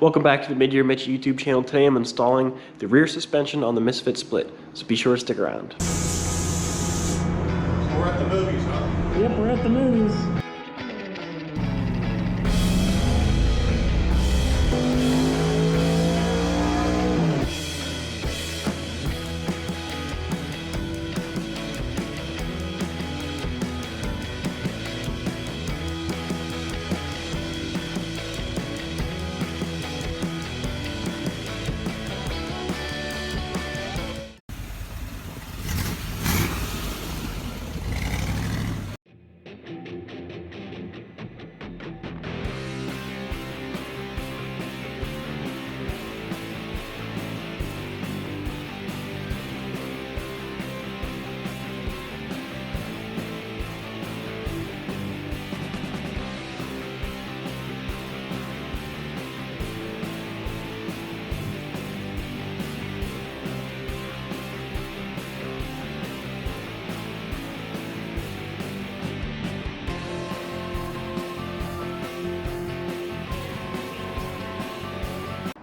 Welcome back to the Mid-Year Mitch YouTube channel. Today I'm installing the rear suspension on the Misfit Split, so be sure to stick around. So we're at the movies, huh? Yep, we're at the movies.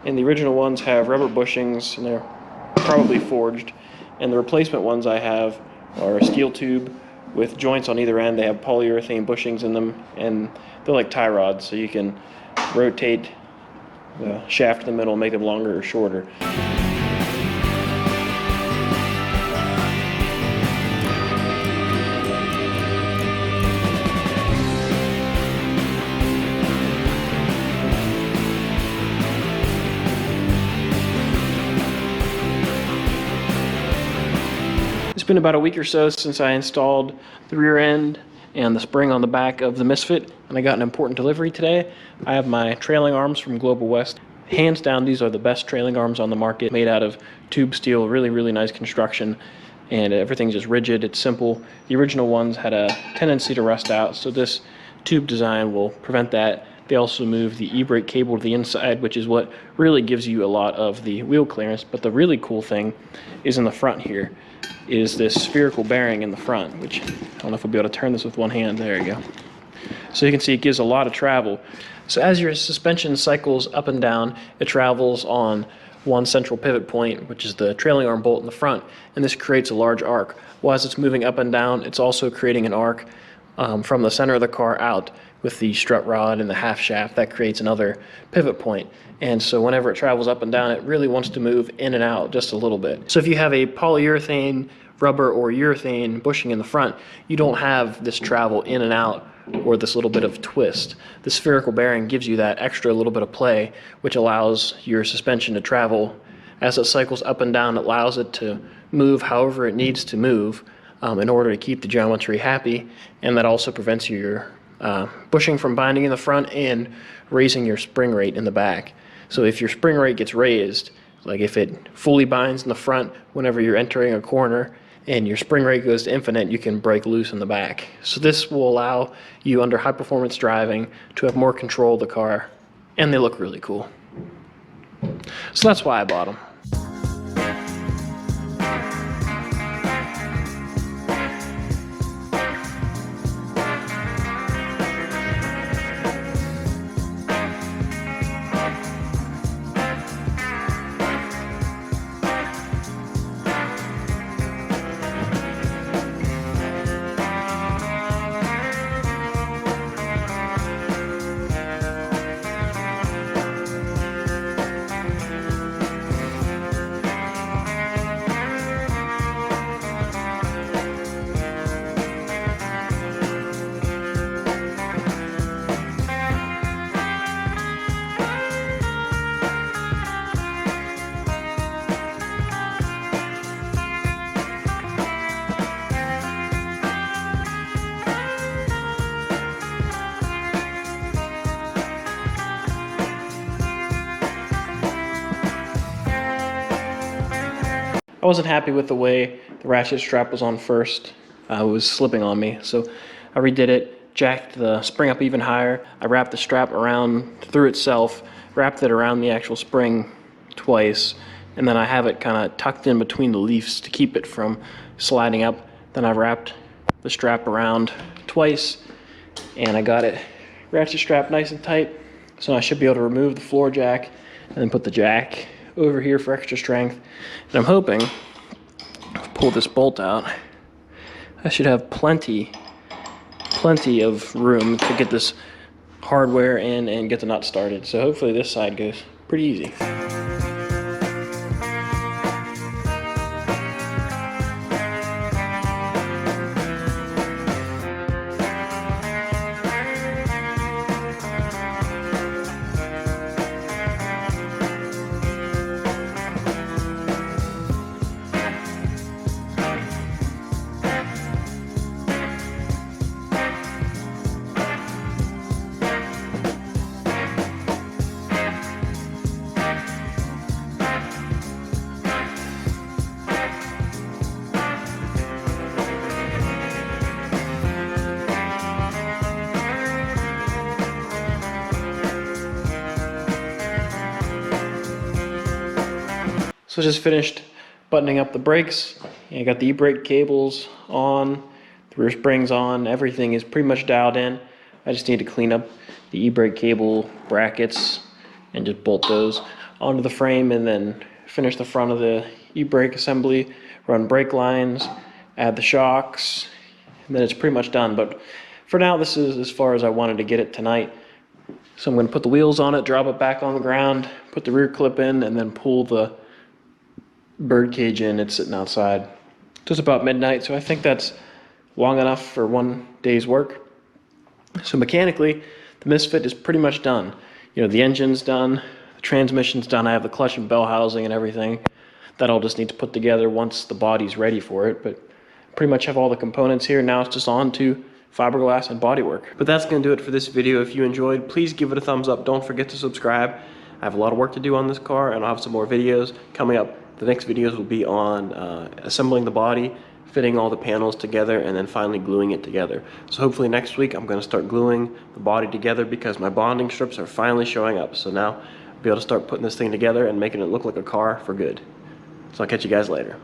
And the original ones have rubber bushings, and they're probably forged. And the replacement ones I have are a steel tube with joints on either end. They have polyurethane bushings in them, and they're like tie rods, so you can rotate the shaft in the middle and make them longer or shorter. It's been about a week or so since I installed the rear end and the spring on the back of the Misfit, and I got an important delivery today. I have my trailing arms from Global West. Hands down, these are the best trailing arms on the market, made out of tube steel, really nice construction, and everything's just rigid, it's simple. The original ones had a tendency to rust out, so this tube design will prevent that. They also move the e-brake cable to the inside, which is what really gives you a lot of the wheel clearance. But the really cool thing is in the front here, is this spherical bearing in the front, which I don't know if I'll be able to turn this with one hand. There you go. So you can see it gives a lot of travel. So as your suspension cycles up and down, it travels on one central pivot point, which is the trailing arm bolt in the front, and this creates a large arc. While as it's moving up and down, it's also creating an arc from the center of the car out with the strut rod and the half shaft. That creates another pivot point. And so whenever it travels up and down, it really wants to move in and out just a little bit. So if you have a polyurethane, rubber, or urethane bushing in the front, you don't have this travel in and out or this little bit of twist. The spherical bearing gives you that extra little bit of play, which allows your suspension to travel. As it cycles up and down, it allows it to move however it needs to move in order to keep the geometry happy, and that also prevents your bushing from binding in the front and raising your spring rate in the back. So if your spring rate gets raised, like if it fully binds in the front whenever you're entering a corner and your spring rate goes to infinite, you can break loose in the back. So this will allow you under high performance driving to have more control of the car, and they look really cool. So that's why I bought them. I wasn't happy with the way the ratchet strap was on first. It was slipping on me, so I redid it, jacked the spring up even higher. I wrapped the strap around through itself, wrapped it around the actual spring twice, and then I have it kind of tucked in between the leaves to keep it from sliding up. Then I wrapped the strap around twice, and I got it ratchet strapped nice and tight. So I should be able to remove the floor jack and then put the jack over here for extra strength. And I'm hoping, pull this bolt out, I should have plenty of room to get this hardware in and get the nut started. So hopefully this side goes pretty easy. So just finished buttoning up the brakes. I got the e-brake cables on, the rear springs on, everything is pretty much dialed in. I just need to clean up the e-brake cable brackets and just bolt those onto the frame, and then finish the front of the e-brake assembly, run brake lines, add the shocks, and then it's pretty much done. But for now, this is as far as I wanted to get it tonight. So I'm going to put the wheels on it, drop it back on the ground, put the rear clip in, and then pull the bird cage in. It's sitting outside. It's about midnight, so I think that's long enough for one day's work. So mechanically, the Misfit is pretty much done. You know, the engine's done, the transmission's done, I have the clutch and bell housing and everything. That I'll just need to put together once the body's ready for it, but pretty much have all the components here. Now it's just on to fiberglass and bodywork. But that's going to do it for this video. If you enjoyed, please give it a thumbs up. Don't forget to subscribe. I have a lot of work to do on this car, and I'll have some more videos coming up. The next videos will be on assembling the body, fitting all the panels together, and then finally gluing it together. So hopefully next week I'm going to start gluing the body together, because my bonding strips are finally showing up. So now I'll be able to start putting this thing together and making it look like a car for good. So I'll catch you guys later.